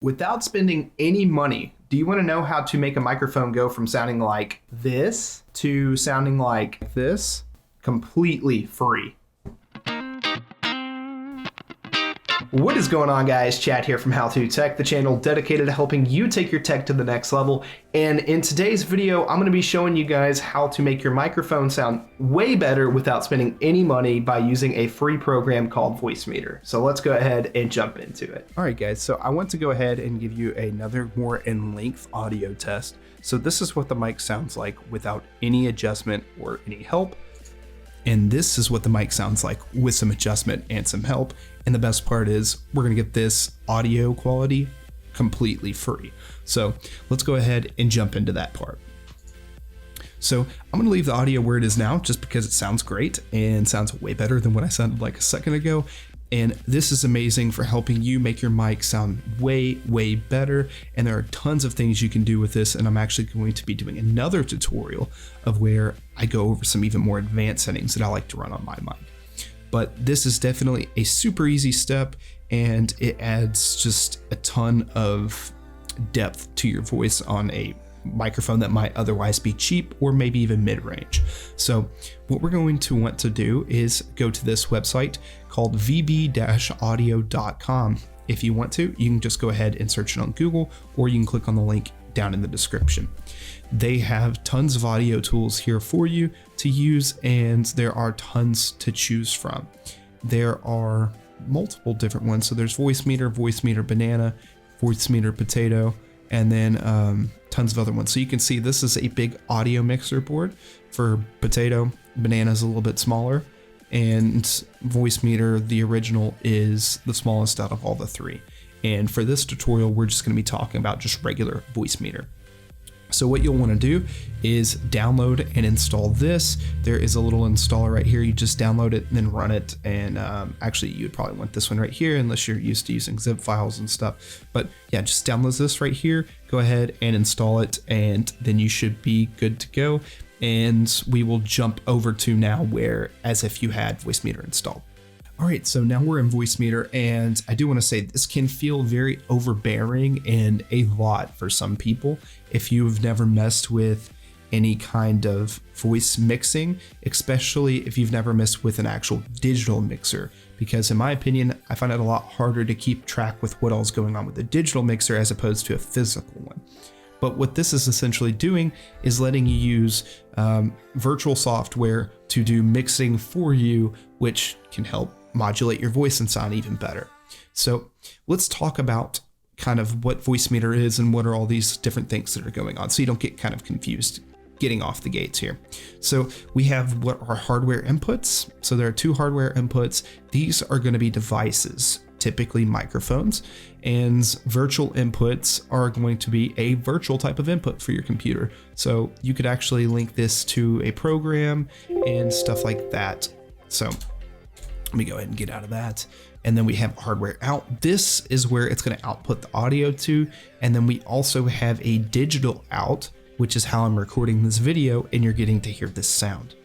Without spending any money, do you want to know how to make a microphone go from sounding like this to sounding like this completely free? What is going on, guys? Chad here from How To Tech, the channel dedicated to helping you take your tech to the next level. And in today's video, I'm going to be showing you guys how to make your microphone sound way better without spending any money by using a free program called Voicemeeter. So let's go ahead and jump into it. All right, guys, so I want to go ahead and give you another more in-length audio test. So this is what the mic sounds like without any adjustment or any help. And this is what the mic sounds like with some adjustment and some help. And the best part is we're going to get this audio quality completely free. So let's go ahead and jump into that part. So I'm going to leave the audio where it is now just because it sounds great and sounds way better than what I sounded like a second ago. And this is amazing for helping you make your mic sound way, way better. And there are tons of things you can do with this. And I'm actually going to be doing another tutorial of where I go over some even more advanced settings that I like to run on my mic. But this is definitely a super easy step, and it adds just a ton of depth to your voice on a microphone that might otherwise be cheap or maybe even mid-range. So what we're going to want to do is go to this website called vb-audio.com. If you want to, you can just go ahead and search it on Google, or you can click on the link down in the description. They have tons of audio tools here for you to use, and there are tons to choose from. There are multiple different ones. So there's Voicemeeter, Voicemeeter Banana, Voicemeeter Potato, and then tons of other ones. So you can see this is a big audio mixer board for Potato. Banana is a little bit smaller, and Voicemeeter, the original, is the smallest out of all the three. And for this tutorial, we're just going to be talking about just regular Voicemeeter. So what you'll want to do is download and install this. There is a little installer right here. You just download it and then run it. And actually, you'd probably want this one right here unless you're used to using zip files and stuff. But yeah, just download this right here. Go ahead and install it, and then you should be good to go. And we will jump over to now where as if you had Voicemeeter installed. All right, so now we're in Voicemeeter, and I do want to say this can feel very overbearing and a lot for some people. If you've never messed with any kind of voice mixing, especially if you've never messed with an actual digital mixer, because in my opinion, I find it a lot harder to keep track with what all's going on with a digital mixer as opposed to a physical one. But what this is essentially doing is letting you use virtual software to do mixing for you, which can help modulate your voice and sound even better. So let's talk about kind of what Voicemeeter is and what are all these different things that are going on, so you don't get kind of confused getting off the gates here. So we have what are hardware inputs. So there are two hardware inputs. These are going to be devices, typically microphones, and virtual inputs are going to be a virtual type of input for your computer. So you could actually link this to a program and stuff like that. So let me go ahead and get out of that. And then we have hardware out. This is where it's going to output the audio to. And then we also have a digital out, which is how I'm recording this video, and you're getting to hear this sound.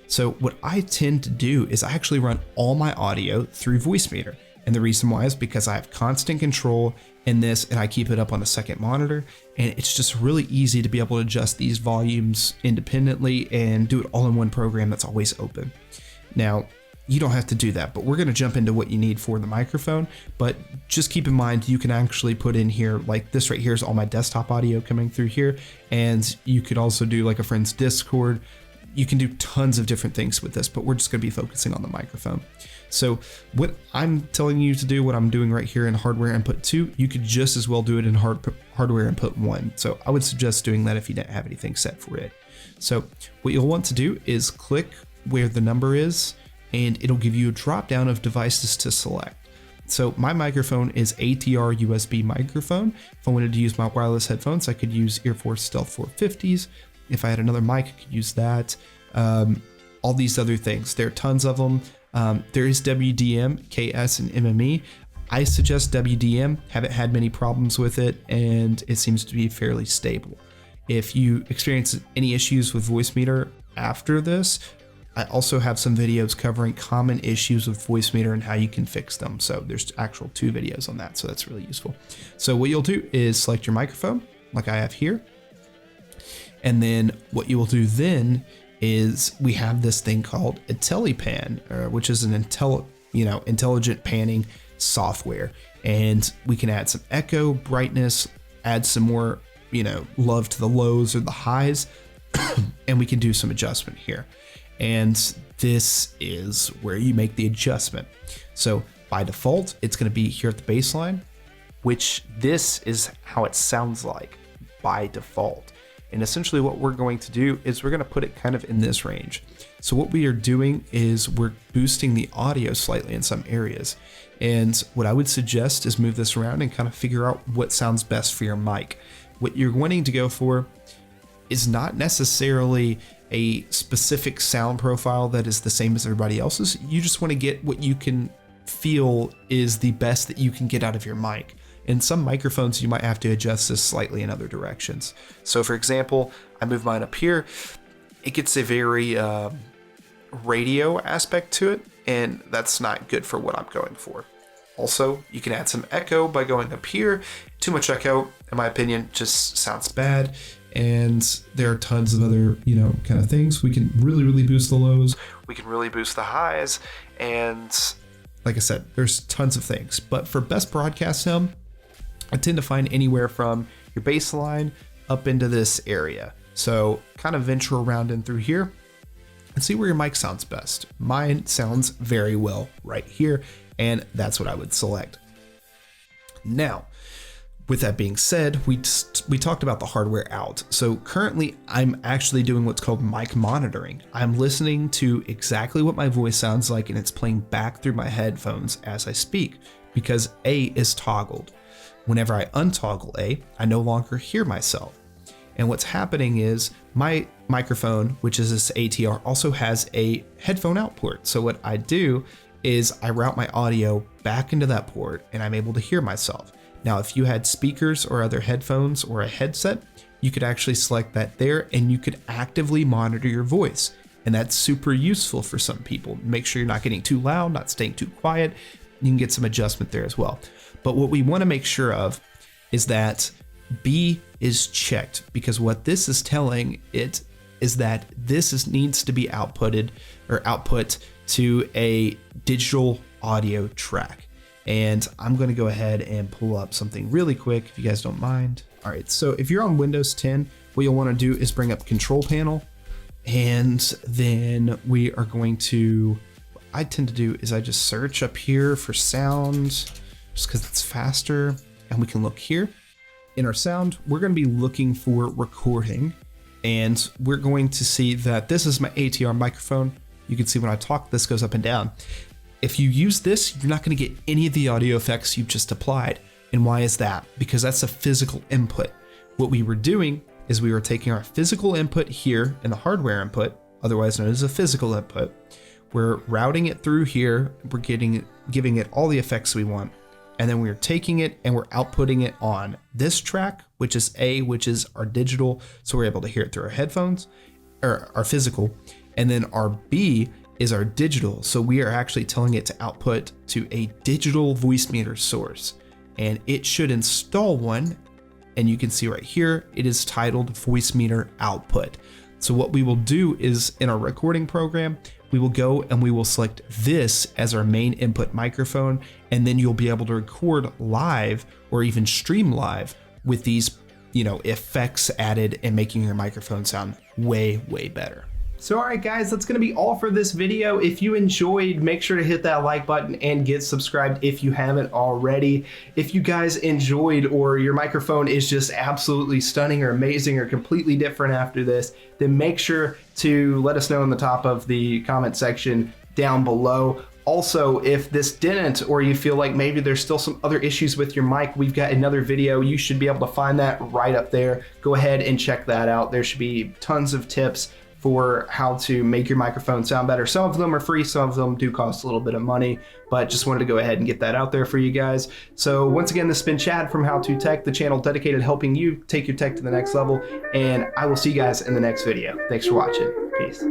So what I tend to do is I actually run all my audio through Voicemeeter. And the reason why is because I have constant control in this, and I keep it up on a second monitor. And it's just really easy to be able to adjust these volumes independently and do it all in one program that's always open. Now, you don't have to do that, but we're going to jump into what you need for the microphone. But just keep in mind, you can actually put in here, like this right here is all my desktop audio coming through here. And you could also do like a friend's Discord. You can do tons of different things with this, but we're just going to be focusing on the microphone. So what I'm telling you to do, what I'm doing right here in hardware input 2, you could just as well do it in hardware input 1. So I would suggest doing that if you didn't have anything set for it. So what you'll want to do is click where the number is, and it'll give you a drop down of devices to select. So my microphone is ATR USB microphone. If I wanted to use my wireless headphones, I could use Earforce Stealth 450s. If I had another mic, I could use that. All these other things, there are tons of them. There is WDM, KS, and MME. I suggest WDM, haven't had many problems with it, and it seems to be fairly stable. If you experience any issues with Voicemeeter after this, I also have some videos covering common issues with Voicemeeter and how you can fix them. So there's actual 2 videos on that, so that's really useful. So what you'll do is select your microphone, like I have here. And then what you will do then is we have this thing called IntelliPan, which is an intelligent panning software. And we can add some echo, brightness, add some more, love to the lows or the highs, and we can do some adjustment here. And this is where you make the adjustment. So by default, it's going to be here at the baseline, which this is how it sounds like by default. And essentially what we're going to do is we're going to put it kind of in this range. So what we are doing is we're boosting the audio slightly in some areas. And what I would suggest is move this around and kind of figure out what sounds best for your mic. What you're wanting to go for is not necessarily a specific sound profile that is the same as everybody else's. You just want to get what you can feel is the best that you can get out of your mic. In some microphones, you might have to adjust this slightly in other directions. So for example, I move mine up here. It gets a very radio aspect to it, and that's not good for what I'm going for. Also, you can add some echo by going up here. Too much echo, in my opinion, just sounds bad. And there are tons of other, kind of things. We can really boost the lows. We can really boost the highs. And like I said, there's tons of things. But for best broadcast sound, I tend to find anywhere from your baseline up into this area. So kind of venture around in through here and see where your mic sounds best. Mine sounds very well right here, and that's what I would select. Now, with that being said, we talked about the hardware out. So currently I'm actually doing what's called mic monitoring. I'm listening to exactly what my voice sounds like, and it's playing back through my headphones as I speak, because A is toggled. Whenever I untoggle A, I no longer hear myself. And what's happening is my microphone, which is this ATR, also has a headphone out port. So what I do is I route my audio back into that port, and I'm able to hear myself. Now, if you had speakers or other headphones or a headset, you could actually select that there, and you could actively monitor your voice. And that's super useful for some people. Make sure you're not getting too loud, not staying too quiet. You can get some adjustment there as well. But what we want to make sure of is that B is checked, because what this is telling it is that this needs to be output to a digital audio track. And I'm going to go ahead and pull up something really quick if you guys don't mind. All right, so if you're on Windows 10, what you'll want to do is bring up Control Panel, and then we are going to, what I tend to do is I just search up here for sound, just because it's faster, and we can look here. In our sound, we're going to be looking for recording, and we're going to see that this is my ATR microphone. You can see when I talk, this goes up and down. If you use this, you're not going to get any of the audio effects you've just applied. And why is that? Because that's a physical input. What we were doing is we were taking our physical input here in the hardware input, otherwise known as a physical input. We're routing it through here. We're giving it all the effects we want. And then we're taking it and we're outputting it on this track, which is A, which is our digital. So we're able to hear it through our headphones, or our physical. And then our B is our digital. So we are actually telling it to output to a digital Voicemeeter source. And it should install one. And you can see right here, it is titled Voicemeeter Output. So what we will do is in our recording program, we will go and we will select this as our main input microphone, and then you'll be able to record live or even stream live with these, effects added and making your microphone sound way, way better. So all right guys, that's going to be all for this video. If you enjoyed, make sure to hit that like button and get subscribed if you haven't already. If you guys enjoyed, or your microphone is just absolutely stunning or amazing or completely different after this, then make sure to let us know in the top of the comment section down below. Also, if this didn't, or you feel like maybe there's still some other issues with your mic, we've got another video. You should be able to find that right up there. Go ahead and check that out. There should be tons of tips for how to make your microphone sound better. Some of them are free, some of them do cost a little bit of money, but just wanted to go ahead and get that out there for you guys. So once again, this has been Chad from How To Tech, the channel dedicated to helping you take your tech to the next level, and I will see you guys in the next video. Thanks for watching. Peace.